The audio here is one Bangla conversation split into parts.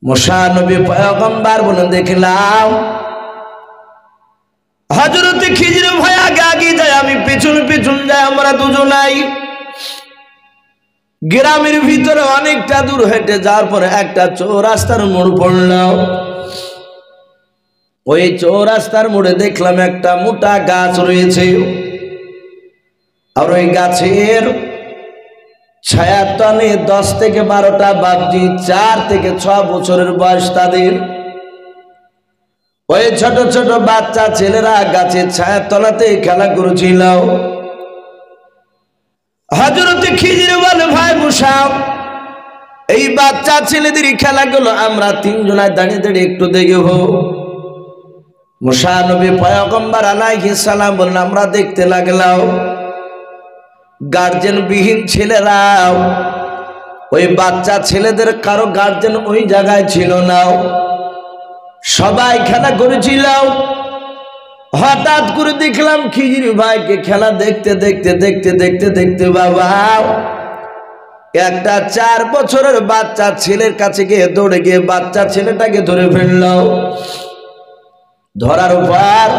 মুসা নবী পয়গম্বর বলেন দেখলাম হযরত খিজির ভাই আগে আগে যায়, আমি পিছন পিছন যাই, আমরা দুজনাই গ্রামের ভিতরে অনেকটা দূর হেঁটে যাওয়ার পরে একটা চৌরাস্তার মোড় পড়লাম। ওই চৌরাস্তার মোড়ে দেখলাম একটা মোটা গাছ রয়েছে, আর ওই গাছের ছায়ার তলে 10 থেকে 12টা বাপজি, 4 থেকে 6 বছরের বয়স তাদের। ওই ছোট ছোট বাচ্চা ছেলেরা গাছের ছায়ার তলাতে খেলা করছিল। হযরত খিজির বলে ভাই মুসা, এই বাচ্চা ছেলেদের খেলাগুলো আমরা 3 জনায় দাঁড়িয়ে দাঁড়িয়ে একটু দেখব। মুসা নবী পয়গম্বর আলাইহিস সালাম বললেন আমরা দেখতে লাগলাম। গার্জেন বিহীন ছেলেরা, ওই বাচ্চা ছেলেদের কারো গার্জেন ওই জায়গায় ছিল না, সবাই খেলা করেছিল। হঠাৎ করে দেখলাম খিজির ভাইকে খেলা দেখতে দেখতে দেখতে দেখতে দেখতে বাবা একটা 4 বছরের বাচ্চা ছেলের কাছে গিয়ে দৌড়ে গিয়ে বাচ্চা ছেলেটাকে ধরে ফেলল। ধরার পর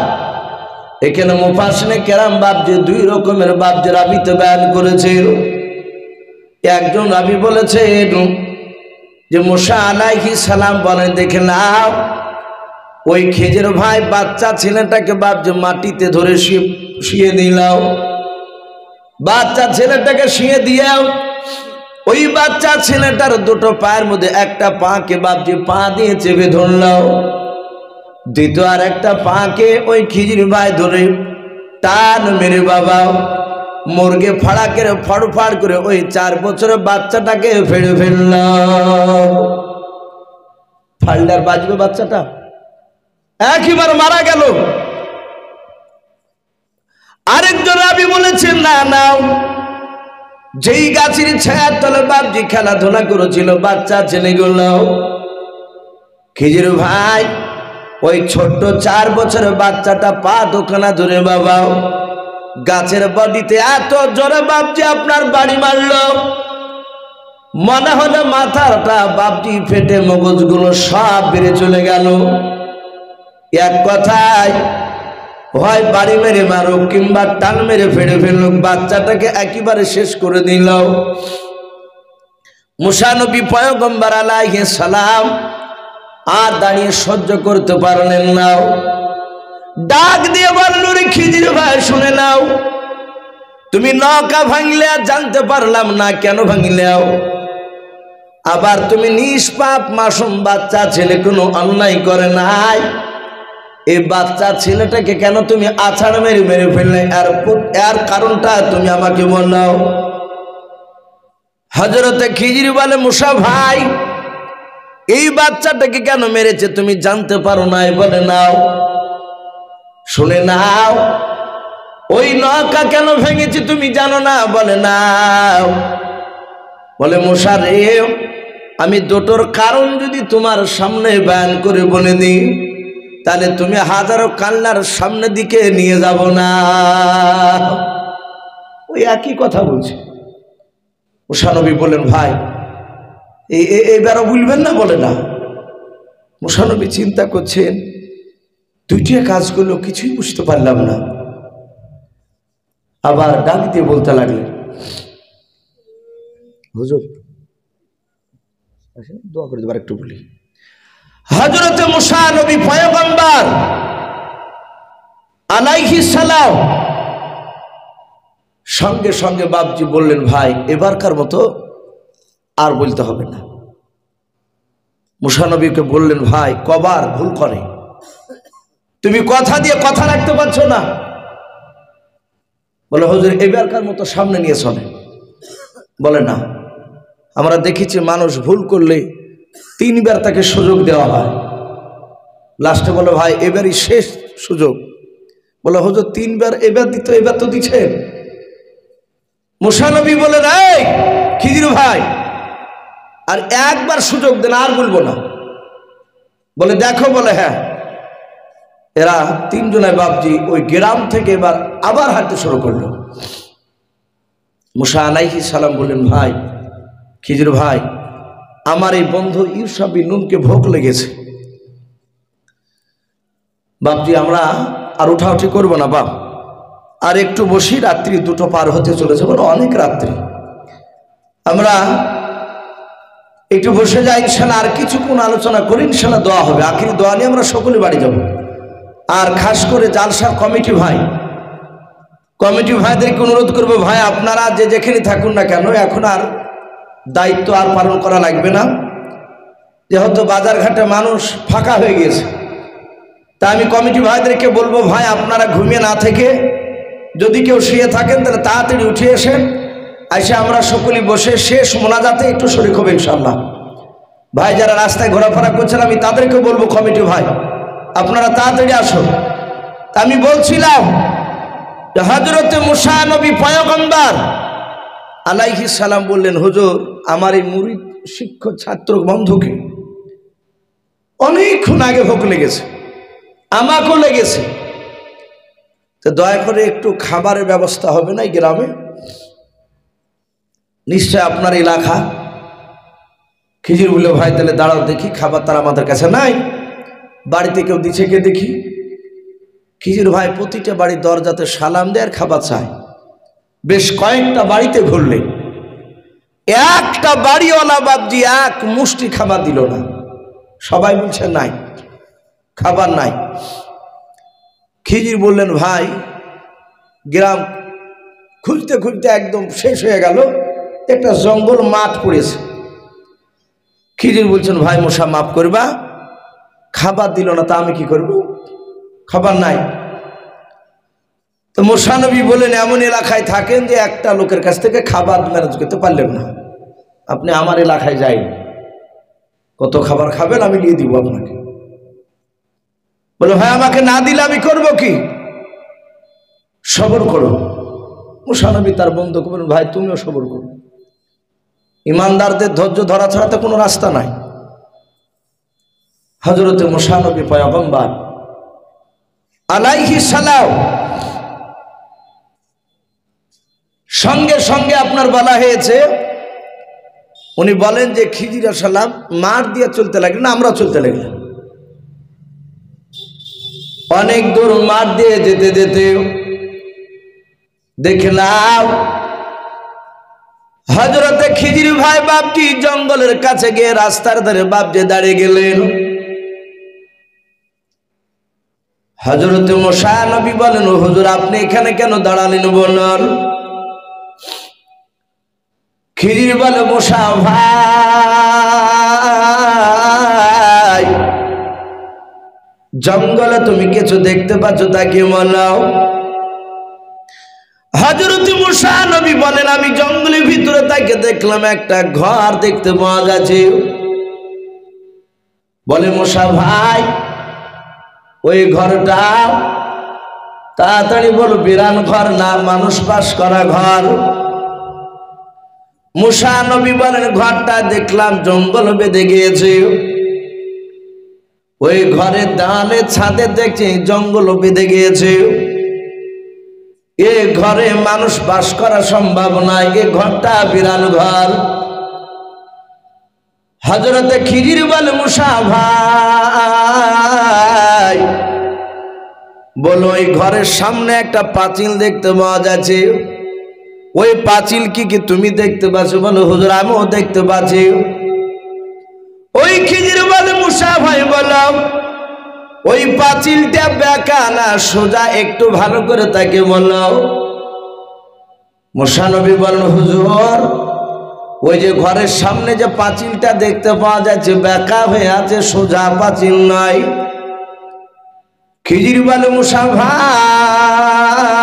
এখানে মুফাসসিরে কেরাম বাপজি 2 রকমের বাপজি রাবিতে বয়ান করেছে। একজন রাবি বলেছে যে মুসা আলাইহিস সালাম বলেন দেখলাম ওই খিজির ভাই বাচ্চা ছেলেটাকে বাপজি মাটিতে ধরে শুয়ে দিল। বাচ্চা ছেলেটাকে শুয়ে দিয়েও ওই বাচ্চা ছেলেটার 2টো পায়ের মধ্যে একটা পাকে বাপজি পা দিয়ে চেপে ধরল, দ্বিতীয় আর একটা পাকে ওই খিজির ভাই ধরে টান মেরে বাবা মুরগে ফাড়া করে ফড়ফাড় করে ওই 4 বছরের বাচ্চাটাকে ফেড়ে ফেলল। ফাল্ডার বাজবে বাচ্চাটা, একবার মারা গেল। আরেকজন রাবি বলেছেন না না, যেই গাছের ছায়ার তলে বাপজি খেলাধুলা করেছিল বাচ্চা ছেলেগুলো, খিজির ভাই ওই ছোট্ট 4 বছরের বাচ্চাটা পা দোকানা ধরে বাবা গাছের বডিতে এত জোরে বাপজি আপনার বাড়ি মারল, মনে হলো মাথাটা বাপজি ফেটে মগজগুলো সব বেড়ে চলে গেল। এক কথায় হয় বাড়ি মেরে মারো কিংবা টান মেরে ফেড়ে ফেললো, বাচ্চাটাকে একেবারে শেষ করে দিল। মুসা নবী পয়গম্বর আলাইহিস সালাম আর দাঁড়িয়ে সহ্য করতে পারলেন না, ডাক দিয়ে বলল রে খিজির ভাই শুনে নাও, তুমি নৌকা ভাঙলে আর জানতে পারলাম না কেন ভাঙলেও, আবার তুমি নিষ্পাপ মাসুম বাচ্চা ছেলে কোনো অন্যায় করে নাই, এই বাচ্চা ছেলেটাকে কেন তুমি আছাড় মেরে মেরে ফেললে, এর কারণটা তুমি আমাকে বলো। হযরতে খিজির বলে মুসা ভাই এই বাচ্চাটাকে কেন মেরেছে তুমি জানতে পারো না? বলে নাও শুনে নাও, ওই নৌকা কেন ভেঙেছে তুমি জানো না? বলে নাও। বলে মুসা রে, আমি 2টোর কারণ যদি তোমার সামনে বয়ান করে বলে দিই তাহলে তুমি হাজারো কান্নার সামনে দিকে নিয়ে যাব না। ওই একই কথা বলছে। মুসা নবী বলেন ভাই এইবারও বলবেন না? বলে না। মুসা নবী চিন্তা করছেন, 2টা কাজ করলো কিছুই বুঝতে পারলাম না। আবার ডাক দিয়ে বলতে লাগলেন হুজুর দোয়া করে দেবার একটু বলি। হযরতে মুসা নবী পয়গম্বর আলাইহিস সালাম সঙ্গে সঙ্গে বাপজি বললেন ভাই এবারকার মতো আর বলতে হবে না। মুসা নবীকে বললেন ভাই কবার ভুল করে, তুমি কথা দিয়ে কথা রাখতে পারছো না। বলে হুজুর এবারকার মতো সামনে নিয়ে চলে। বলে না, আমরা দেখেছি মানুষ ভুল করলে 3 বার তাকে সুযোগ দেওয়া হয়, লাস্টে বলে ভাই এবারই শেষ সুযোগ। বলে হুজুর 3 বার এবার দিত, এবার তো দিচ্ছে। মুসা নবী বলে এই খিজির ভাই আর একবার সুযোগ দেন, আর বলবো না। বলে দেখো, বলে হ্যাঁ। এরা 3 জনের বাপজি ওই গ্রাম থেকে এবার আবার হাঁটতে শুরু করলো। মুসা আলাইহিস সালাম বললেন ভাই খিজির ভাই আমার এই বন্ধু ইউসা বিন নুনকে ভোগ লেগেছে। বাপজি আমরা আর উঠাউঠি করবো না বাপ, আর একটু বসি, রাত্রি 2টো পার হতে চলেছে, বলো অনেক রাত্রি, আমরা একটু বসে যাই ইনশাল্লাহ, আর কিছুক্ষণ আলোচনা করি, ইনশাল্লাহ দোয়া হবে, আখিরি দোয়া নিয়ে আমরা সকলে বাড়ি যাব। আর খাস করে জালসার কমিটি ভাইদেরকে অনুরোধ করবো, ভাই আপনারা যে যেখানে থাকুন না কেন, এখন আর দায়িত্ব আর পালন করা লাগবে না, যেহেতু বাজারঘাটে মানুষ ফাঁকা হয়ে গিয়েছে। তা আমি কমিটি ভাইদেরকে বলবো, ভাই আপনারা ঘুমিয়ে না থেকে যদি কেউ শুয়ে থাকেন তাহলে তাড়াতাড়ি উঠে এসেন, এসে আমরা সকলে বসে শেষ মোনাজাতে একটু শরীক হবে ইনশাআল্লাহ। ভাই যারা রাস্তায় ঘোরাফেরা করছেন আমি তাদেরকে বলবো, কমিটি ভাই আপনারা তাড়াতাড়ি আসুন। তা আমি বলছিলাম যে হযরতে মুসা নবী পয়গম্বর আলাইহিস সালাম বললেন, হুজুর আমার এই মুরিদ শিক্ষক ছাত্র বন্ধুকে অনেকক্ষণ আগে ভোগ লেগেছে, আমাকেও লেগেছে, তো দয়া করে একটু খাবারের ব্যবস্থা হবে না এই গ্রামে? নিশ্চয় আপনার এলাকা। খিজির বলে, ভাই তাহলে দাঁড়াও দেখি, খাবার তার আমাদের কাছে নাই, বাড়িতে কেউ দিচ্ছে কে দেখি। খিজির ভাই প্রতিটা বাড়ির দরজাতে সালাম দেয় আর খাবার চায়। বেশ কয়েকটা বাড়িতে ঘুরলে একটা বাড়িওয়ালা বাবজি এক মুষ্টি খাবার দিল না, সবাই বলছে নাই, খাবার নাই। খিজির বললেন, ভাই গ্রাম খুঁজতে খুঁজতে একদম শেষ হয়ে গেল, একটা জঙ্গল মাঠ পড়েছে। খিজির বলছেন, ভাই মশা মাফ করবা, খাবার দিল না, তা আমি কি করব, খাবার নাই। তো মুসা নবী বলেন, এমন এলাকায় থাকেন যে একটা লোকের কাছ থেকে খাবার ম্যানেজ করতে পারলেন না, আপনি আমার এলাকায় যাই, কত খাবার খাবেন আমি নিয়ে দিব আপনাকে। বলে, ভাই আমাকে না দিলে আমি করব কি, সবর করো। মুসা নবী তার বন্ধুকে বলেন, ভাই তুমিও সবর করো, ইমানদারদের ধৈর্য ধরা ছাড়া তো কোনো রাস্তা নাই। হযরতে মুসা নবী পয়গম্বর আলাইহিস সালাম সঙ্গে সঙ্গে আপনার বলা হয়েছে, উনি বলেন যে খিজির সালাম মাঠ দিয়ে চলতে লাগলেন, আমরা চলতে লাগলাম। অনেক দূর মাঠ দিয়ে যেতে যেতে দেখলাম হযরতে খিজির ভাই বাপটি জঙ্গলের কাছে গিয়ে রাস্তার ধারে বাপজি দাঁড়িয়ে গেলেন। হযরতে মুসা নবী বলেন, হুজুর আপনি এখানে কেন দাঁড়ালেন বলেন? খিজির বলে, মুসা ভাই জঙ্গলে তুমি কিছু দেখতে পাচ্ছ তাকে বলাও। হযরত মুসা নবী বলেন, আমি জঙ্গলের ভিতরে তাকে দেখলাম, একটা ঘর দেখতে পাওয়া যাচ্ছে। বলে, মুসা ভাই ওই ঘরটা তাড়াতাড়ি বলো বিরান ঘর না মানুষ বাস করা ঘর? মুসা নবী বলেন, ঘরটা দেখলাম জঙ্গল বেঁধে গিয়েছে, ওই ঘরের দেওয়ালে ছাদে দেখছি জঙ্গল বেঁধে গিয়েছে, এ ঘরে মানুষ বাস করা সম্ভব নয়, এ ঘরটা বিরান ঘর। হযরতে খিজির বলে, মুসা ভাই বলো ওই ঘরের সামনে একটা পাঁচিল দেখতে পাওয়া যাচ্ছে, ওই পাঁচিল কি তুমি দেখতে পাচ্ছ? বলো, হুজুর আমিও দেখতে পাচ্ছি। ওই খিজির বলে, মুসা ভাই বলো ওই পাঁচিলটা বেঁকা না সোজা, একটু ভালো করে তাকে বলো। মুসা নবী বলেন, হুজুর ওই যে ঘরের সামনে যে পাঁচিলটা দেখতে পাওয়া যাচ্ছে বেঁকা হয়ে আছে, সোজা পাঁচিল নয়। খিজির বলে, মুসা ভাই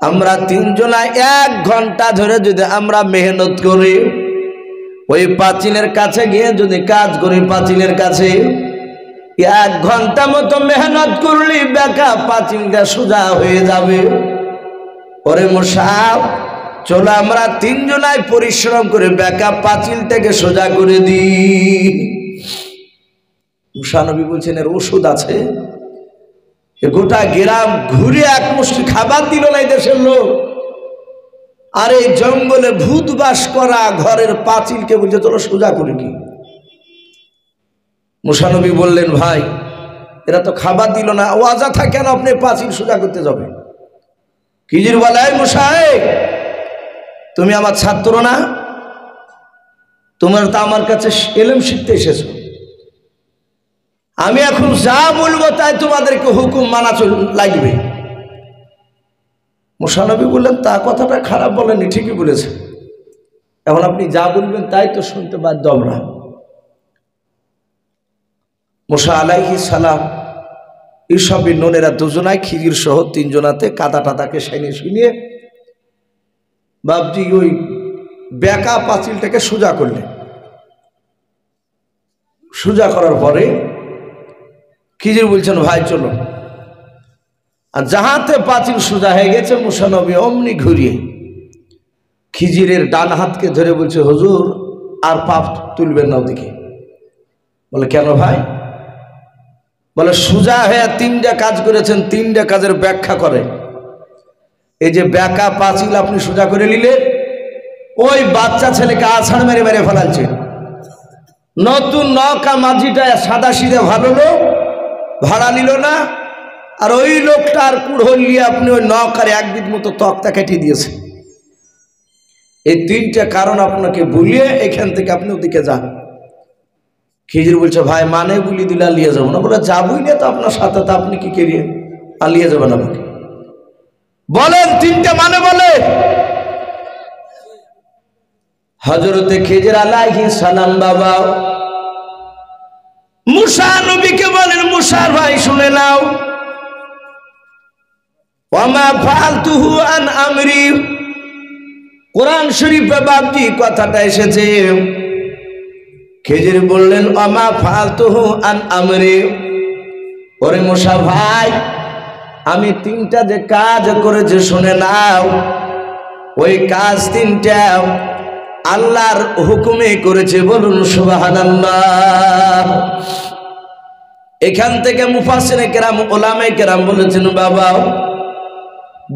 আমরা তিনজনা 1 ঘন্টা ধরে যদি আমরা মেহনত করি, ওই পাঁচিলের কাছে গিয়ে যদি কাজ করি, পাঁচিলের কাছে 1 ঘন্টা মতো মেহনত করলে বেঁকা পাঁচিলটা সোজা হয়ে যাবে। ওরে মুসা চলো আমরা তিনজনাই পরিশ্রম করে বেঁকা পাঁচিলটাকে সোজা করে দিই। মুসা নবী বলছেন, এর ওষুধ আছে? গোটা গ্রাম ঘুরে এক মুষ্টি খাবার দিল না এই দেশের লোক, আর এই জঙ্গলে ভূত বাস করা ঘরের পাঁচিলকে বলছে চলো সোজা করে কি। মুসা নবী বললেন ভাই এরা তো খাবার দিল না, ও অযথা কেন আপনি পাঁচিল সোজা করতে যাবে? খিজির বলে মুসা তুমি আমার ছাত্র না, তোমার তো আমার কাছে ইলম শিখতে এসেছো, আমি এখন যা বলবো তাই তোমাদেরকে হুকুম মানা লাগবে। মুসা নবী বললেন তা কথাটা খারাপ বলেনি, ঠিকই বলেছে, এখন আপনি যা বলবেন তাই তো শুনতে বাধ্য আমরা। মুসা আলাইহিস সালাম ইউসুফ বিন নুন এরা দুজনায় খিজির সহ তিনজনাতে কাদা টাদাকে সাইনে শুনিয়ে বাপজি ওই বেকা পাঁচিলটাকে সোজা করলেন। সোজা করার পরে খিজির বলছেন ভাই চলো। আর যাহাতে পাঁচিল সোজা হয়ে গেছে মুসা নবী অমনি ঘুরিয়ে খিজিরের ডান হাতকে ধরে বলছে হুজুর আর পাপ তুলবেন না ওদিকে। বলে কেন ভাই? বলে সোজা হয়ে তিনটা কাজ করেছেন, তিনটা কাজের ব্যাখ্যা করে। এই যে বেকা পাঁচিল আপনি সোজা করে নিলে ওই বাচ্চা ছেলেকে আছাড় মেরে মেরে ফেলাচ্ছে, নতুন নৌকা মাঝিটা সাদা সিধে ভালো লোক ভাড়া নিল না, আর ওই লোকটার কুড়ো নিয়ে আপনি ওই নৌকার এক বিট মতো তক্তা কেটে দিয়েছে। এই তিনটা কারণ আপনাকে ভুলিয়ে এখান থেকে আপনি ওদিকে যান। খিজির বলছে ভাই মানে বলি দিলে আলিয়ে যাবো না। বলে যাবই না তো আপনার সাথে, তো আপনি কি করিয়ে আলিয়ে যাবেন আমাকে? বলেন তিনটা মানে বলে। হযরতে খিজির আলাইহিস সালাম বাবা মুসা নবীকে বলেন মুসা ভাই শুনে নাও, ওয়ামা ফালতুহু আন আমরি। কোরআন শরীফে বাপজি কথাটা এসেছে। খিজির বললেন ওয়ামা ফালতুহু আন আমরি, ওরে মুসা ভাই আমি তিনটা যে কাজ করেছি শুনে নাও, ওই কাজ তিনটা আল্লাহর হুকুমে করেছে, বলুন সুবহানাল্লাহ। এখান থেকে মুফাসসিরে কেরাম উলামায়ে কেরাম বলেছেন বাবা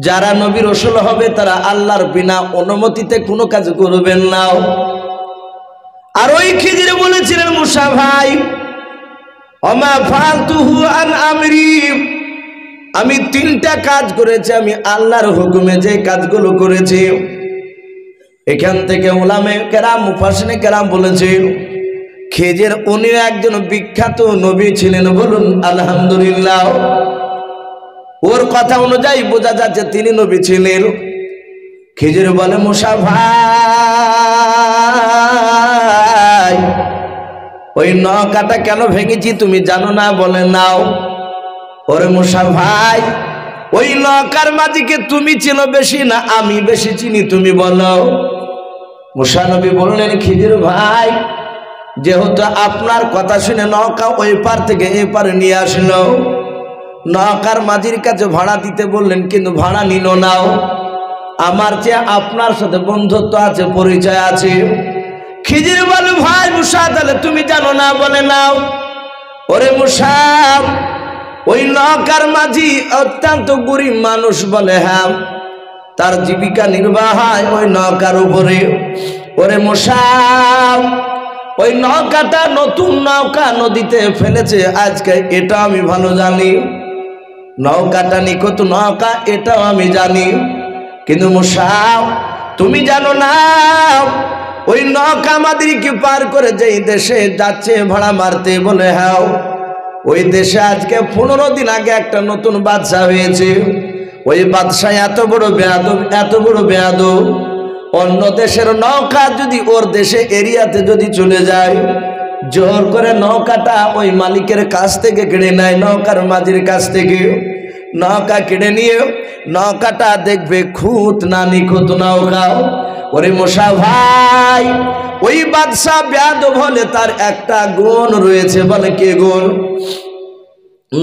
যারা নবী রাসূল হবে তারা আল্লাহর বিনা অনুমতিতে কোনো কাজ করবেন না। আর ওই খিজির বলেছিলেন মুসা ভাই ওমা ফালতুহু আন আমরি, আমি তিনটা কাজ করেছি আমি আল্লাহর হুকুমে যে কাজগুলো করেছি। এখান থেকে উলামায়ে কেরাম মুফাসসিরে কেরাম বলেছেন খিজির উনি একজন বিখ্যাত নবী ছিলেন, বলুন আলহামদুলিল্লাহ। ওর কথা অনুযায়ী বোঝা যাচ্ছে তিনি নবী ছিলেন। খিজির বলে মুসা ভাই ওই নৌকাটা কেন ভেঙেছি তুমি জানো না? বলে নাও। ওরে মুসা ভাই ওই নৌকার মাঝিকে তুমি চিনো বেশি না আমি বেশি চিনি, তুমি বলো। মুসা নবী বললেন খিজির ভাই যেহেতু আপনার কথা শুনে নৌকা ওই পার থেকে এই পারে নিয়ে আসলো, নৌকার মাঝির কাছে ভাড়া দিতে বললেন কিন্তু ভাড়া নিল নাও। আমার চেয়ে আপনার সাথে বন্ধুত্ব আছে, পরিচয় আছে। খিজির বলে ভাই মুসা তাহলে তুমি জানো না? বলে নাও। ওরে মুসা ওই নৌকার মাঝি অত্যন্ত গরিব মানুষ, বলে হ্যাঁ তার জীবিকা নির্বাহ হয় ওই নৌকার উপরে। ওরে মুসা ওই নৌকাটা নতুন নৌকা নদীতে ফেলেছে আজকে, এটা আমি ভালো জানি। নৌকাটা নিখুঁত নৌকা এটাও আমি জানি, কিন্তু মুসা তুমি জানো না ওই নৌকা আমাদেরকে পার করে যেই দেশে যাচ্ছে ভাড়া মারতে, বলে হ্যাঁ ওই দেশে আজকে 15 দিন আগে একটা নতুন বাদশা হয়েছে। ওই বাদশা এত বড় বেয়াদব, এত বড় বেয়াদব, অন্য দেশের নৌকা যদি ওর দেশে এরিয়াতে যদি চলে যায় জোর করে নৌকাটা ওই মালিকের কাছ থেকে কেড়ে নেয়, নৌকার মাঝির কাছ থেকে নৌকা কেড়ে নিয়ে নৌকাটা দেখবে খুঁত না নিখুঁত নৌকা। ওরে মুসা ভাই ওই বাদশা বেয়াদব হলে তার একটা গুণ রয়েছে, বলে কে গুণ?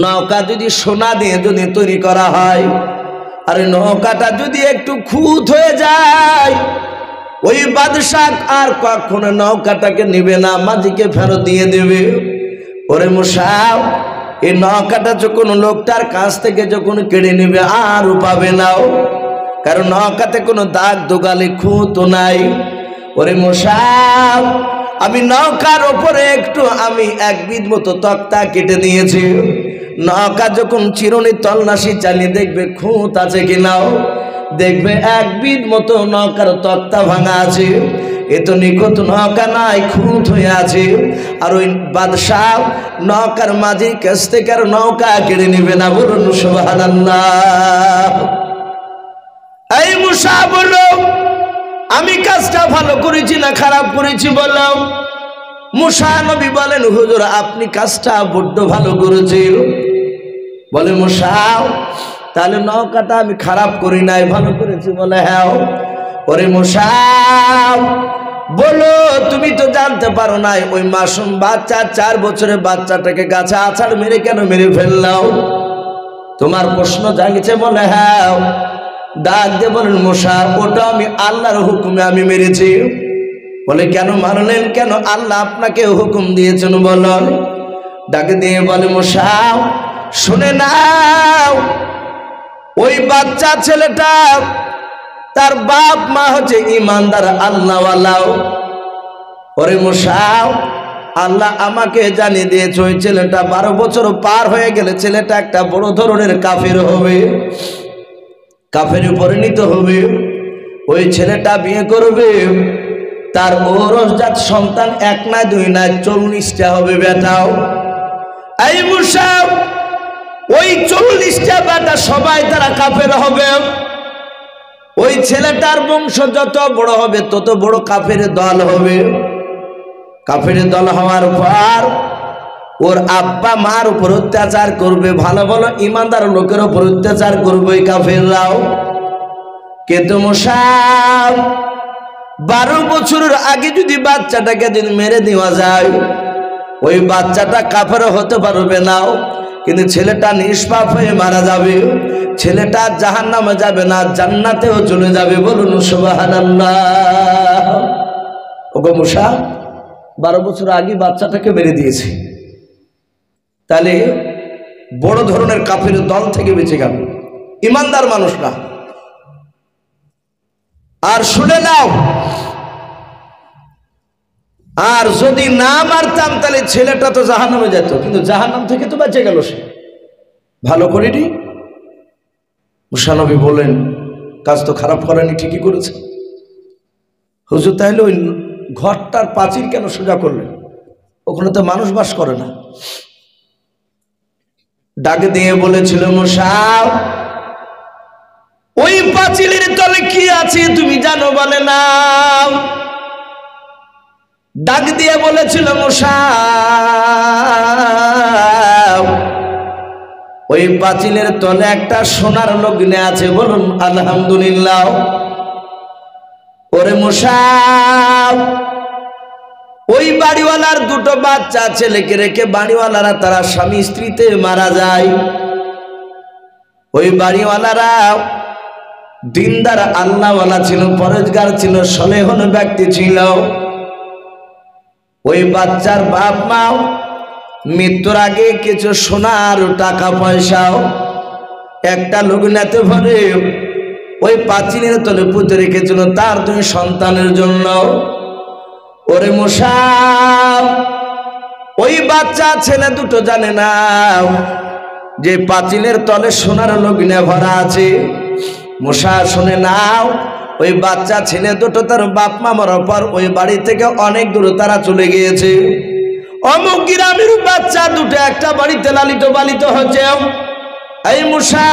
নৌকা যদি সোনা দিয়ে যদি তৈরি করা হয় আর নৌকাটা যদি একটু খুঁত হয়ে যায় ওই বাদশা আর কখনো নৌকাটাকে নিবে না, মাঝিকে ফেরত দিয়ে দেবে। ওরে মুসা এই নৌকাটা যখন লোকটার কাছ থেকে যখন কেড়ে নেবে আর পাবে না। কারণ নৌকাতে কোনো দাগ দোগালে খুঁতো নাই। ওরে মোসাব, আমি নৌকার ওপরে একটু আমি এক বিদ মতো তক্তা কেটে দিয়েছি। নৌকা যখন চিরুনি তল্লাশি চালিয়ে দেখবে খুঁত আছে কিনাও, দেখবে এক বিদ মতো নৌকার তক্তা ভাঙা আছে। এ তো নিখুঁত নৌকা নাই, খুঁত হয়ে আছে। আর ওই বাদশাহ নৌকার মাঝির কাছ থেকে আর নৌকা কেড়ে নেবে না। বলুন সুবহানাল্লাহ। এই মুসা বলল, আমি কাজটা ভালো করেছি না খারাপ করেছি বলো। মুসা নবী বলেন, হুজুর আপনি কাজটা বড্ড ভালো করেছেন। বলে মুসা, তাহলে নৌকাটা আমি খারাপ করি নাই, ভালো করেছি। বলে হ্যাঁ। ওরে মুসা বলো, তুমি তো জানতে পারো নাই ওই মাসুম বাচ্চা 4 বছরের বাচ্চাটাকে গাছে আছাড় মেরে কেন মেরে ফেললাও? তোমার প্রশ্ন জাগিছে? বলে হ্যাঁ। ডাক দিয়ে বলেন, মুসা ওটা আমি আল্লাহর হুকুমে আমি মেরেছি। বলে কেন মারলেন? কেন আল্লাহ আপনাকে হুকুম দিয়েছেন বলুন। ডাক দিয়ে বলে, মুসা শুনে নাও, ওই বাচ্চা ছেলেটা তার বাপ মা হচ্ছে ইমানদার আল্লাহওয়ালা। ওরে মুসা, আল্লাহ আমাকে জানিয়ে দিয়েছে ওই ছেলেটা 12 বছর পার হয়ে গেলে ছেলেটা একটা বড় ধরনের কাফের হবে, কাফের পরিণত হবে। ওই ছেলেটা বিয়ে করবে, তার ঔরসজাত সন্তান 1 না 2 না 40টা হবে বেটাও। এই মুসা, ওই 40টা বেটা সবাই তারা কাফের হবে। ওই ছেলেটার বংশ যত বড় হবে তত বড় কাফের দল হবে। কাফের দল হওয়ার পর ওর আব্বা মার উপর অত্যাচার করবে, ভালো ভালো ইমানদার লোকের উপর অত্যাচার করবে ওই কাফেররাও। কিন্তু মুসা 12 বছরের আগে যদি বাচ্চাটাকে যদি মেরে দেওয়া যায়, ওই বাচ্চাটা কাফের হতে পারবে না, কিন্তু ছেলেটা নিষ্পাপ হয়ে মারা যাবে। ছেলেটা জাহান্নামে যাবে না, জান্নাতেও চলে যাবে। বলুন সুবহানাল্লাহ। ওগো মুসা 12 বছর আগে বাচ্চাটাকে মেরে দিয়েছে, তাহলে বড় ধরনের কাফের দল থেকে বেঁচে গেল, ইমানদার মানুষরা। আর শুনে নাও, আর যদি না মারতাম তাহলে ছেলেটা তো জাহান্নামে যেত, কিন্তু জাহান্নাম থেকে তো বেঁচে গেল সে, ভালো করেনি। মুসা নবী বলেন, কাজ তো খারাপ করেনি, ঠিকই করেছে। হুজুর তাহলে ওই ঘরটার পাঁচিল কেন সোজা করলেন? ওখানে তো মানুষ বাস করে না। ডাক দিয়ে বলেছিল, মুসা ওই পাঁচিলের তলে কি আছে তুমি জানো? বলে না। ডাক দিয়ে বলেছিল, মুসা ওই পাঁচিলের তলে একটা সোনার লগ্নে আছে। বলুন আলহামদুলিল্লাহ। ওরে মুসা, ওই বাড়িওয়ালার 2টো বাচ্চা ছেলেকে রেখে বাড়িওয়ালারা তারা স্বামী স্ত্রীতে মারা যায়। ওই বাড়িওয়ালারা দিনদার আল্লাহওয়ালা ছিল, পরেজগার ছিল, সলেহন ব্যক্তি ছিল। ওই বাচ্চার বাপ মা মৃত্যুর আগে কিছু সোনার টাকা পয়সাও একটা লগ্নাতে ভরে ওই পাঁচিলের তলে পুঁতে রেখেছিল তার 2 সন্তানের জন্য। ওরে মুসা, ওই বাচ্চা ছেলে 2টো জানে না যে পাঁচিলের তলে সোনার লগ্নে ভরা আছে। মুসা শুনে নাও, ওই বাচ্চা ছেলে 2টো তার বাপ মা মরার পর ওই বাড়ি থেকে অনেক দূরে তারা চলে গিয়েছে। অমুক গ্রামের বাচ্চা 2টো একটা বাড়িতে লালিত পালিত হচ্ছে। এই মুসা,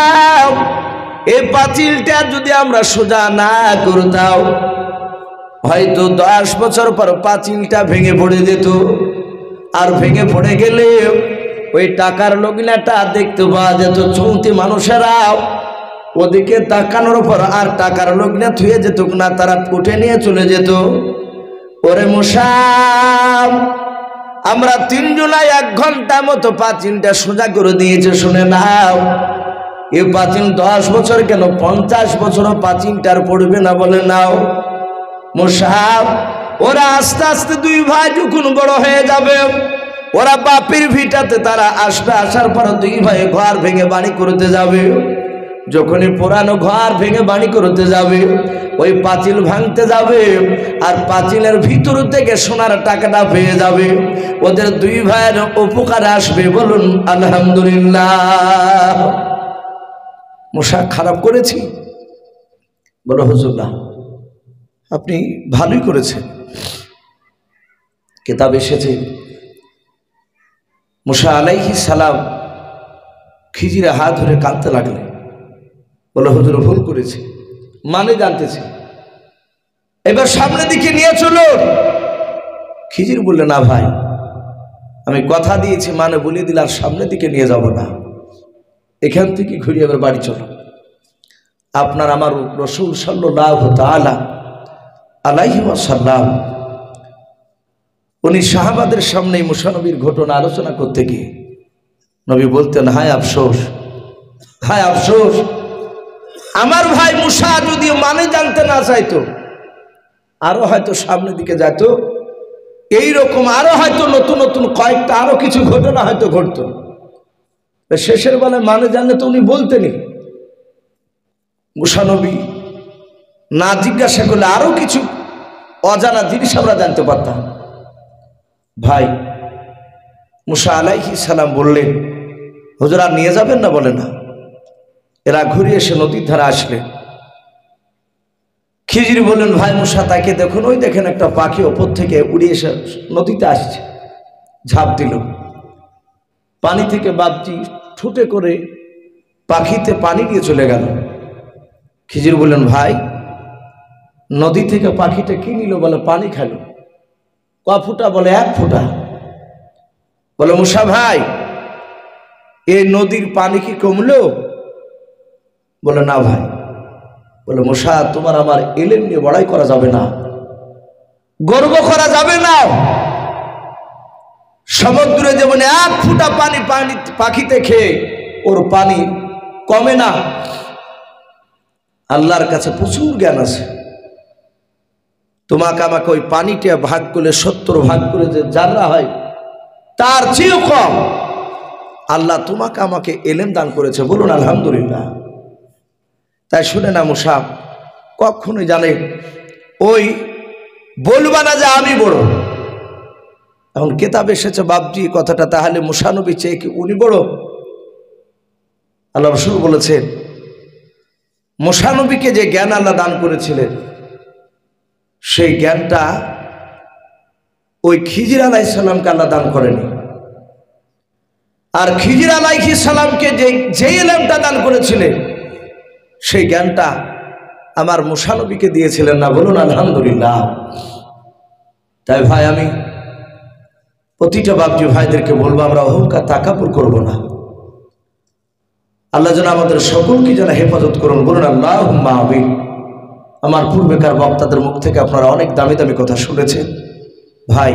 এই পাঁচিলটা যদি আমরা সোজা না করতাম, হয়তো 10 বছর পর পাঁচিলটা ভেঙে পড়ে যেত। আর ভেঙে পড়ে গেলে ওই টাকার লগ্নাটা দেখতে পাওয়া যেত। চলতি মানুষেরাও ওদিকে তাকানোর পর আর টাকার লগ্নে থুয়ে যেত না, তারা উঠে নিয়ে চলে যেত। ওরে মুসা, আমরা 3 জনায় 1 ঘন্টা মতো পাঁচিলটা সোজা করে দিয়েছে। শুনে নাও, এই পাঁচিল 10 বছর কেন 50 বছরও পাঁচিলটার পড়বে না। বলে নাও মুসা, ওরা আস্তে আস্তে 2 ভাই যখন বড় হয়ে যাবে, ওরা বাপের ভিটাতে তারা আসার পর 2 ভাই ঘর ভেঙে বাড়ি করতে যাবে। যখনই পুরানো ঘর ভেঙে বাড়ি করতে যাবে, ওই পাঁচিল ভাঙতে যাবে আর পাঁচিলের ভিতর থেকে সোনার টাকাটা পেয়ে যাবে, ওদের দুই ভাইয়ের উপকার আসবে। বলুন আলহামদুলিল্লাহ। মশা খারাপ করেছি? বলো হুজুর না, আপনি ভালোই করেছেন। কিতাব এসেছে মুসা আলাইহিস সালাম খিজিরে হাত ধরে কাঁদতে লাগলেন, বলে হুজুর ভুল করেছে, মানে জানতেছে, এবার সামনের দিকে নিয়ে চলো। খিজির বললে না ভাই, আমি কথা দিয়েছি, মানে বলে দিলে আর সামনের দিকে নিয়ে যাব না, এখান থেকে ঘুরিয়ে এবার বাড়ি চলো। আপনার আমার রাসূল সাল্লাল্লাহু তাআলা আলাইহি ওয়াসাল্লাম উনি সাহাবাদের সামনে মুসা নবীর ঘটনা আলোচনা করতে গিয়ে নবী বলতেন, হায় আফসোস, হায় আফসোস, আমার ভাই মুসা যদি মানে জানতে না চাইতো, আরো হয়তো সামনের দিকে যেত, এইরকম আরো হয়তো নতুন নতুন কয়েকটা আরো কিছু ঘটনা হয়তো ঘটতো। শেষের বেলায় মানে জানলে তো উনি বলতেনই। মুসা নবী না জিজ্ঞাসা করলে আরো কিছু অজানা জিনিস আমরা জানতে পারতাম। ভাই মুসা আলাইহিস সালাম বললেন, হুজুর আর নিয়ে যাবেন না? বলে না। এরা ঘুরে এসে নদীর ধারে আসলেন। খিজির বললেন, ভাই মুসা তাকে দেখুন, ওই দেখেন একটা পাখি ওপর থেকে উড়ে এসে নদীতে আসছে। ঝাঁপ দিল, পানি থেকে বাপজি ছুটে করে পাখিতে পানি দিয়ে চলে গেল। খিজির বললেন, ভাই নদী থেকে পাখিটা কি নিল? বলে পানি খেলো। ক ফুটা? বলে 1 ফুটা। বলে মুসা ভাই, এই নদীর পানি কি কমলো? বলে না ভাই। বলে মুসা, তোমার আমার ইলম নিয়ে বড়াই করা যাবে না, গর্ব করা যাবে না। সমুদ্রে যেমন 1 ফুটা পানি পাখিতে খেয়ে ওর পানি কমে না, আল্লাহর কাছে প্রচুর জ্ঞান আছে। তোমাকে আমাকে ওই পানিটা ভাগ করলে 70 ভাগ করে যে জাররা হয়, তার চেয়েও কম আল্লাহ তোমাকে আমাকে ইলম দান করেছে। বলুন আলহামদুলিল্লাহ। তাই শুনে না মুসা, কখনোই জানে ওই বলবা না যে আমি বড়। এখন কিতাব এসেছে বাপজি কথাটা, তাহলে মুসা নবী চেয়ে কি উনি বড়? আল্লাহ রাসূল বলেছেন, মুসা নবীকে যে জ্ঞান আল্লাহ দান করেছিলেন, সেই জ্ঞানটা ওই খিজির আলাইহিস সালামকে আল্লাহ দান করেনি। আর খিজির আলাইহিস সালামকে যে ইলমটা দান করেছিলেন, সেই জ্ঞানটা আমার মুসা নবীকে দিয়েছিলেন না। বলুন আলহামদুলিল্লাহ। তাই ভাই আমি প্রতিটা বাপজি ভাইদেরকে বলবো, আমরা অহংকার তাকাব্বুর করব না। আল্লাহ যেন আমাদের সকলকে যেন হেফাজত করুন। বলুন আল্লাহুম্মা আমিন। আমার পূর্বেকার বক্তাদের মুখ থেকে আপনারা অনেক দামি দামি কথা শুনেছেন। ভাই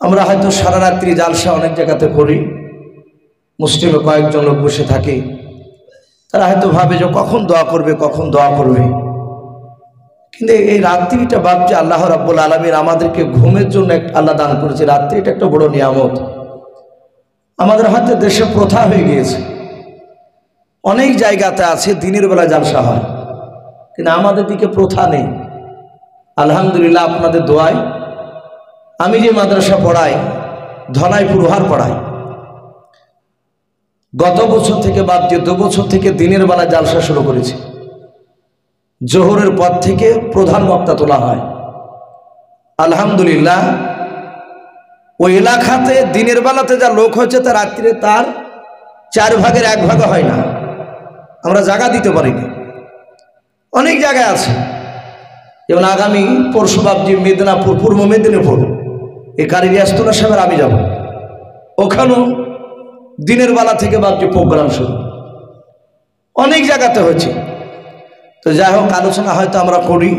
আমরা হয়তো সারা রাত্রি জালসা অনেক জায়গাতে করি, মুসলিমে কয়েকজন লোক বসে থাকে, তারা হয়তো ভাবে যে কখন দোয়া করবে, কখন দোয়া করবে। কিন্তু এই রাত্রিটা ভাবছে আল্লাহ রাব্বুল আলামিন আমাদেরকে ঘুমের জন্য আল্লাহ দান করেছে। রাত্রিটা একটা বড় নিয়ামত। আমাদের হাতে দেশে প্রথা হয়ে গিয়েছে, অনেক জায়গাতে আছে দিনের বেলা জালসা হয়, কিন্তু আমাদের দিকে প্রথা নেই। আলহামদুলিল্লাহ আপনাদের দোয়ায় আমি যে মাদ্রাসা পড়াই, ধনাইপুর উহার পড়াই, গত বছর থেকে বাদ দিয়ে 2 বছর থেকে দিনের বেলা জালসা শুরু করেছি। জোহরের পর থেকে প্রধান বক্তা তোলা হয়। আলহামদুলিল্লাহ ওই এলাকাতে দিনের বেলাতে যা লোক হচ্ছে, তা রাত্রিরে তার 4 ভাগের 1 ভাগ হয় না। আমরা জায়গা দিতে পারিনি। অনেক জায়গায় আছে, যেমন আগামী পরশু বাবজি মেদিনীপুর, পূর্ব মেদিনীপুর, এই কারি রিয়াজতুল্লাহ সাহেবের আমি যাব, ওখানেও দিনের বেলা থেকে বাবজি প্রোগ্রাম শুরু। অনেক জায়গাতে হচ্ছে। তো যাই হোক, আলোচনা হয়তো আমরা করি।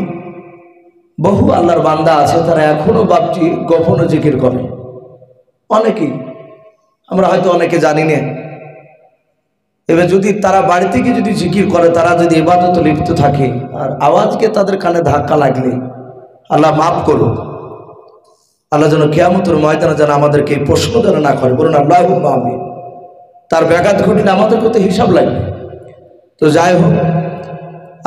বহু আল্লাহর বান্দা আছে, তারা এখনো বাবজি গোপনে জিকির করে। অনেকেই আমরা হয়তো অনেকে জানি না। এবার যদি তারা বাড়ি থেকে যদি জিকির করে, তারা যদি ইবাদতে লিপ্ত থাকে, আর আওয়াজকে তাদের কানে ধাক্কা লাগলে আল্লাহ মাফ করুন। আল্লাহ যেন কিয়ামতের ময়দানে যেন আমাদেরকে এই প্রশ্ন যেন না করে। বলুন আল্লাহুম্মা আমিন। তার ব্যাঘাত ঘটলে আমাদের কত হিসাব লাগবে। তো যাই হোক,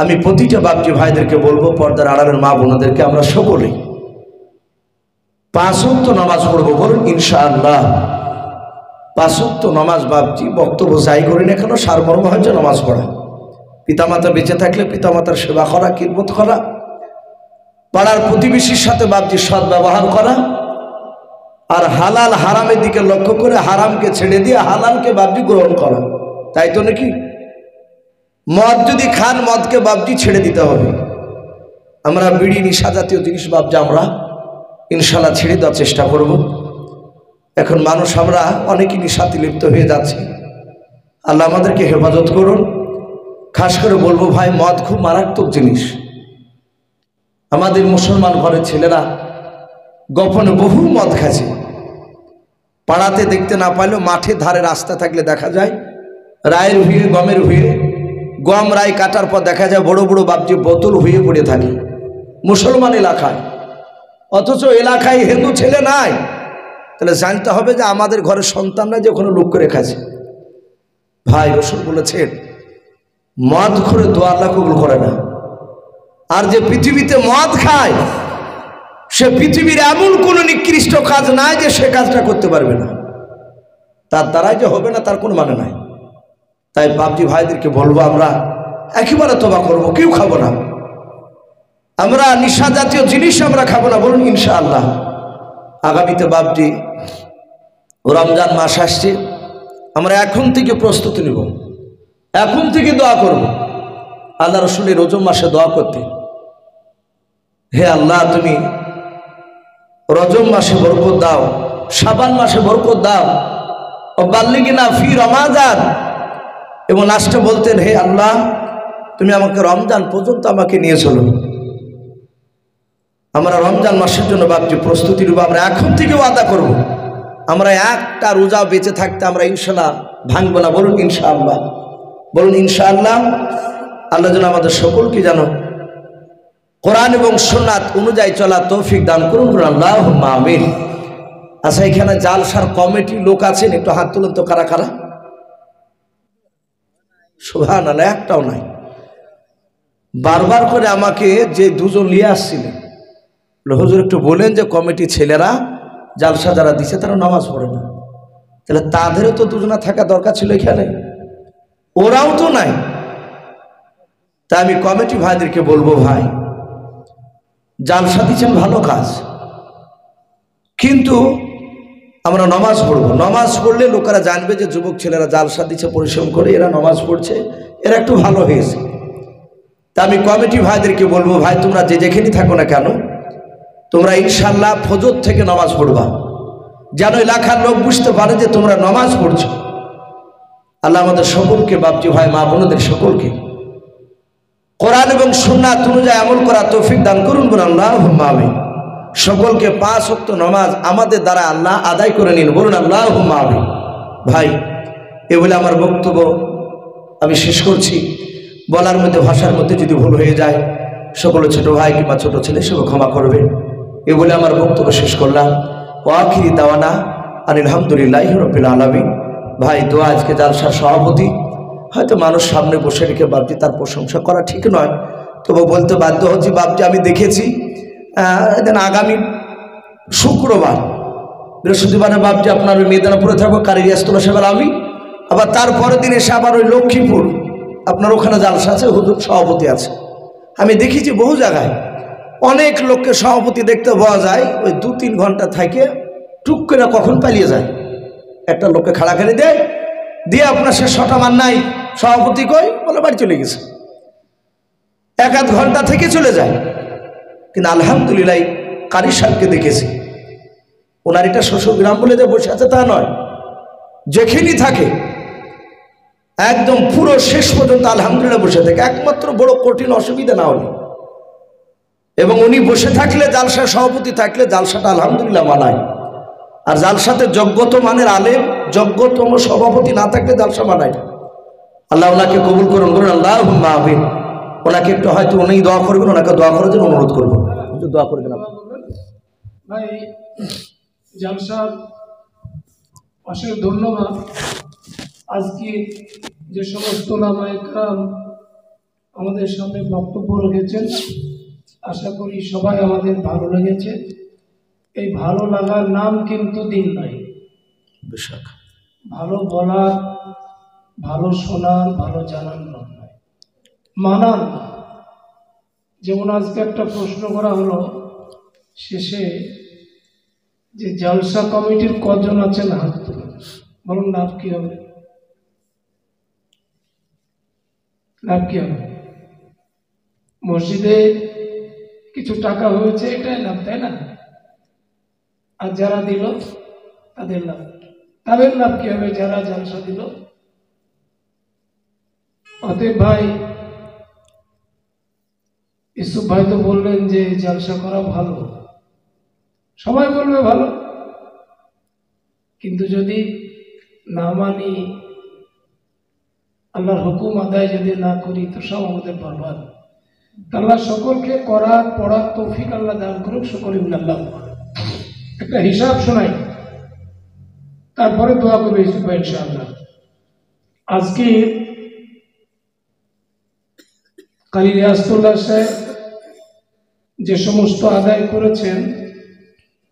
আমি প্রতিটা বাপজি ভাইদেরকে বলবো, পর্দার আড়ালের মা বোনদেরকে, আমরা সকলেই 5 ওয়াক্ত নামাজ পড়বো, বলুন ইনশাআল্লাহ। 5 ওয়াক্ত নামাজ বাপজি বক্তব্য যাই করি না কেন, সারমর্ম হচ্ছে নামাজ পড়া। পিতামাতা বেঁচে থাকলে পিতামাতার সেবা করা, কিরমত করা, পাড়ার প্রতিবেশীর সাথে বাপজি সৎ ব্যবহার করা, আর হালাল হারামের দিকে লক্ষ্য করে হারামকে ছেড়ে দিয়ে হালালকে বাপজি গ্রহণ করা, তাই তো নাকি? মদ যদি খান, মদকে বাপজি ছেড়ে দিতে হবে। আমরা বিড়ি নিশা জাতীয় জিনিস বাপজি আমরা ইনশাল্লাহ ছেড়ে দেওয়ার চেষ্টা করব। এখন মানুষ আমরা অনেকই নিশাতে লিপ্ত হয়ে যাচ্ছে, আল্লাহ আমাদেরকে হেফাজত করুন। খাস করে বলবো ভাই, মদ খুব মারাত্মক জিনিস। আমাদের মুসলমান ঘরের ছেলেরা গোপনে বহু মদ খাচ্ছে, পাড়াতে দেখতে না পাইলেও মাঠে ধারে রাস্তা থাকলে দেখা যায় রায়ের ভুঁয়ে, গমের ভুঁয়ে, গম রায় কাটার পর দেখা যায় বড় বড় বাপজি বোতল হয়ে পড়ে থাকে মুসলমান এলাকায়, অথচ এলাকায় হিন্দু ছেলে নাই। তাহলে জানতে হবে যে আমাদের ঘরের সন্তানরা যে ওখানে লুক করে খাচ্ছে। ভাই, রসুল বলেছেন মদ করে দোয়া আল্লাহ কবুল করে না। আর যে পৃথিবীতে মদ খায়, সে পৃথিবীর এমন কোনো নিকৃষ্ট কাজ নাই যে সে কাজটা করতে পারবে না, তার দ্বারাই যে হবে না তার কোনো মানে নাই। তাই বাপজি ভাইদেরকে বলবো, আমরা একেবারে তওবা করবো, কেউ খাবো না, আমরা নিশা জাতীয় জিনিস আমরা খাবো না, বলুন ইনশাআল্লাহ। আগামীতে বাপজি রমজান মাস আসছে, আমরা এখন থেকে প্রস্তুতি নিব, এখন থেকে দোয়া করব। আল্লাহ রসুলের রজব মাসে দোয়া করতে, হে আল্লাহ তুমি রজব মাসে বরকত দাও, শাবান মাসে বরকত দাও, ও বাল্লিগিনা ফি রমাজান। এবং লাস্টে বলতেন, হে আল্লাহ তুমি আমাকে রমজান পর্যন্ত আমাকে নিয়ে চলো। আমরা রমজান মাসের জন্য বাপজি প্রস্তুতি নেব, আমরা এখন থেকে ওয়াদা করব, আমরা একটা রোজা বেঁচে থাকতে আমরা ইনশাআল্লাহ ভাঙবো না, বলুন ইনশাআল্লাহ, বলুন ইনশাআল্লাহ। আল্লাহ যেন আমাদের সকলকে যেন কোরআন এবং সুন্নাত অনুযায়ী চলা তৌফিক দান করুন, আল্লাহুম্মা আমিন। আচ্ছা, এখানে জালসার কমিটি লোক আছেন, একটু হাত তুলুন তো, কারা কারা? সুবহানাল্লাহ, একটাও নাই। বারবার করে আমাকে যে দুজন নিয়ে আসছিলেন, হুজুর একটু বলেন যে কমিটি ছেলেরা জালসা যারা দিছে তারা নামাজ পড়ে না, তাহলে তাদেরও তো দুজনা থাকা দরকার ছিল এখানে, ওরাও তো নাই। তাই আমি কমিটি ভাইদেরকে বলবো, ভাই জালসা দিচ্ছেন ভালো কাজ, কিন্তু আমরা নামাজ পড়বো। নামাজ পড়লে লোকেরা জানবে যে যুবক ছেলেরা জালসা দিচ্ছে, পরিশ্রম করে এরা নামাজ পড়ছে, এরা একটু ভালো হয়েছে। তা আমি কমিটি ভাইদেরকে বলবো, ভাই তোমরা যে যেখানেই থাকো না কেন, তোমরা ইনশাআল্লাহ ফজর থেকে নামাজ পড়বা, যেন এলাকার লোক বুঝতে পারে যে তোমরা নামাজ পড়ছো। আল্লাহ আমাদের সকলকে, বাপজি ভাই মা বোনদের সকলকে কোরআন এবং সুন্নাত অনুযায়ী আমল করা তৌফিক দান করুন, বলুন আল্লাহুম্মা আমিন। সকলকে 5 ওয়াক্ত নামাজ আমাদের দ্বারা আল্লাহ আদায় করে নিন, বলুন আল্লাহুম্মা আমিন। ভাই, এ বলে আমার বক্তব্য আমি শেষ করছি। বলার মধ্যে, ভাষার মধ্যে যদি ভুল হয়ে যায়, সকল ছোট ভাই কিংবা ছোট ছেলে সেও ক্ষমা করবেন। এ বলে আমার বক্তব্য শেষ করলাম। ওয়া আখিরি দাওয়ানা আনিল হামদুলিল্লাহি রাব্বিল আলামিন। ভাই, দোয়া আজকে জালসার সভাপতি, হয়তো মানুষ সামনে বসে রেখে বাপজি তার প্রশংসা করা ঠিক নয়, তবু বলতে বাধ্য হচ্ছি। বাপজি আমি দেখেছি আগামী শুক্রবার, বৃহস্পতিবারে বাপজি আপনার ওই মেদিনীপুরে থাকবো, কারিয়াস্তলা সেবার আমি, আবার তারপরের দিন এসে আবার ওই লক্ষ্মীপুর আপনার ওখানে জালসা আছে, হুজুর সভাপতি আছে। আমি দেখেছি বহু জায়গায় অনেক লোককে সভাপতি দেখতে পাওয়া যায়, ওই 2-3 ঘন্টা থাকে টুক করে কখন পালিয়ে যায়, একটা লোককে খাড়া করে দেয়, দিয়ে আপনার সে শটা মান নাই, সভাপতি কই বলে বাড়ি চলে গেছে, 1-1 ঘন্টা থেকে চলে যায়। কিন্তু আলহামদুলিল্লাহ কারি সাহেবকে দেখেছি, ওনার এটা শ্বশুর গ্রাম বলে যে বসে আছে তা নয়, যেখানেই থাকে একদম পুরো শেষ পর্যন্ত আলহামদুলিল্লাহ বসে থাকে, একমাত্র বড় কঠিন অসুবিধা না হলে। এবং উনি বসে থাকলে, জালসার সভাপতি থাকলে জালসাটা আলহামদুলিল্লাহ মানায়। আর জালসাতে যোগ্যত মানের আলেম, যোগ্যতম সভাপতি না থাকলে জালসা মানায় না। আল্লাহ ওনাকে কবুল করুন, বলুন আল্লাহুম্মা আমিন। ওনাকে একটু হয়তো উনি দোয়া করবেন, ওনাকে দোয়া করার জন্য অনুরোধ করবো, দোয়া করবেন ভাই। জালসার অসংখ্য ধন্যবাদ। আজকে যে সমস্ত ওলামায়ে কেরাম আমাদের সামনে বক্তব্য রেখেছেন, আশা করি সবাই আমাদের ভালো লেগেছে। এই ভালো লাগার নাম কিন্তু দিন নাই। ভালো বলার, ভালো শোনার, ভালো জানার নাম নয়, মানার নাম। যেমন আজকে একটা প্রশ্ন করা হলো শেষে যে জলসা কমিটির কজন আছেন হাত তুলুন, বলুন লাভ কি হবে? লাভ কি হবে? মসজিদে কিছু টাকা হয়েছে, এটাই লাভ, তাই না? আর যারা দিল তাদের লাভ। তাদের লাভ কি হবে যারা জলসা দিল? অতএব ভাই, ইউসুফ ভাই তো বললেন যে জলসা করা ভালো, সবাই বলবে ভালো, কিন্তু যদি না মানি, আল্লাহর হুকুম আদায় যদি না করি, তো সব আমাদের বরবাদ। আল্লাহ সকলকে করার পড়ার তৌফিক আল্লাহ দান করুক, সকলে বলে আল্লাহ। একটা হিসাব শোনাই, তারপরে দোয়া করবে ইউসুফ ভাই ইনশাআল্লাহ। আজকে কালী রিয়াজতুল্লাহ সাহেব যে সমস্ত আদায় করেছেন,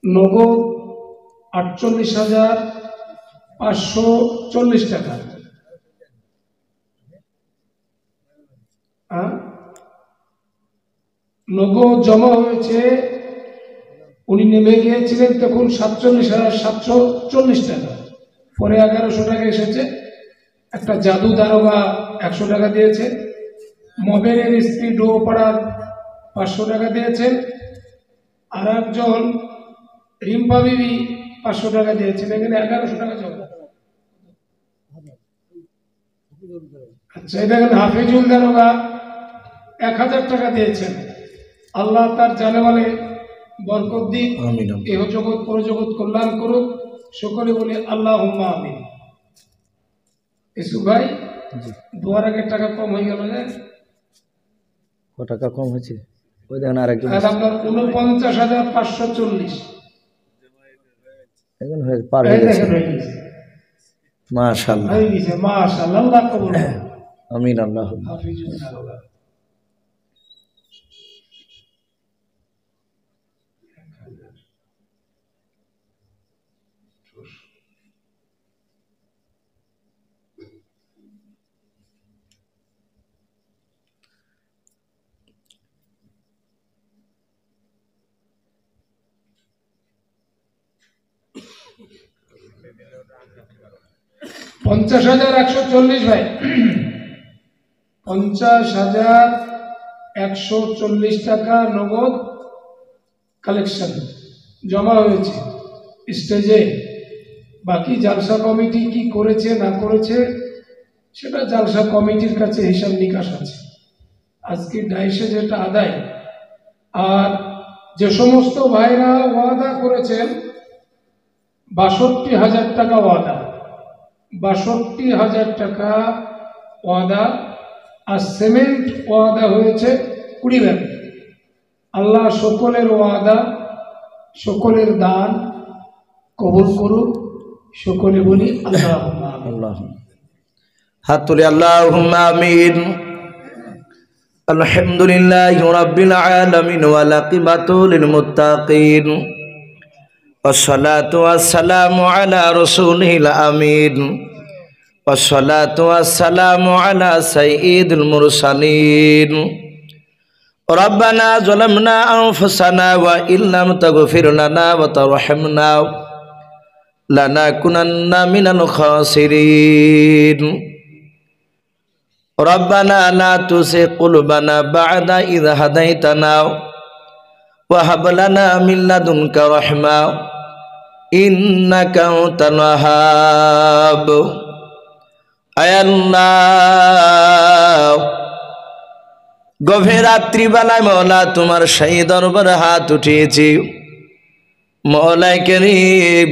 নগদ 48,540 টাকা। নগদ জমা হয়েছে, উনি নেমে গিয়েছিলেন তখন 47,740 টাকা, পরে 1100 টাকা এসেছে। একটা জাদু দারোগা 100 টাকা দিয়েছে, মোবাইলের স্ত্রী ডোপাড়ার 500 টাকা দিয়েছেন, আর একজন রিম্পা বিবি 500 টাকা দিয়েছেন। এখানে 1100 টাকা জমা। আচ্ছা, দেখেন হাফিজুল দারোগা 1000 টাকা দিয়েছেন। আল্লাহ তার জানে বলে বরকত দিক, এহ জগৎ পরজগৎ কল্যাণ করুক, সকলে বলে আল্লাহুম্মা আমিন। ইউসুফ ভাই, দুয়ার আগে টাকা কম হয়ে গেল না? ও টাকা কম হয়েছে, ওই দেখেন আরেকজন। আর আপনার 49,540 এখন হয়ে পার হয়ে গেছে। মাশাআল্লাহ, হয়ে গেছে, মাশাআল্লাহ, আল্লাহ কবুল করুন। আমিন। আল্লাহ হাফিজুল দারোগা। $50,140 ভাই, 50,140 টাকা নগদ কালেকশন জমা হয়েছে স্টেজে। বাকি জালসা কমিটি কি করেছে না করেছে সেটা জালসা কমিটির কাছে হিসাব নিকাশ আছে। আজকে ডাইসে যেটা আদায়, আর যে সমস্ত ভাইরা ওয়াদা করেছেন 62,000 টাকা ওয়াদা, 62,000 টাকা ওয়াদা, আর সিমেন্ট ওয়াদা হয়েছে 20 ব্যাগ। আল্লাহ সকলের ওয়াদা, সকলের দান কবুল করুক, সকলে বলি আল্লাহুম্মা আমিন। হাত তুলে আল্লাহুম্মা আমিন। আলহামদুলিল্লাহি রাব্বিল আলামিন ওয়াল আকিবাতু লিল মুত্তাকিন والصلاة والسلام على رسوله الأمين والصلاة والسلام على سيد المرسلين ربنا ظلمنا أنفسنا وإن لم تغفر لنا وترحمنا لنكونن من الخاسرين ربنا لا تزغ قلوبنا بعد إذ هديتنا وهب لنا من لدنك رحمة إنك أنت الوهاب আয় আল্লাহ, গভীর রাত্রিবেলায় মওলা তোমার সেই দরবারে হাত উঠিয়েছি। মওলা করিম,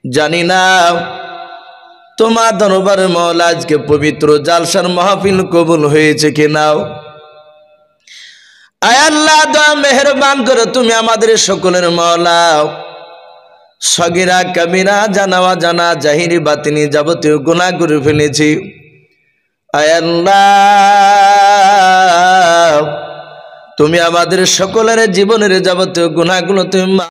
জানি না তোমার দরবারে মওলা আজকে পবিত্র জালসার মাহফিল কবুল হয়েছে কিনা। আয় আল্লাহ, দয়া মেহেরবান করে তুমি আমাদের সকলের মওলা সগীরা কবিরা জানা অজানা জাহিরি বাতিনি যাবতীয় গুনাহ করে ফেলেছি। আয় আল্লাহ, তুমি আমাদের সকলের জীবনের যাবতীয় গুনাহগুলো তুমি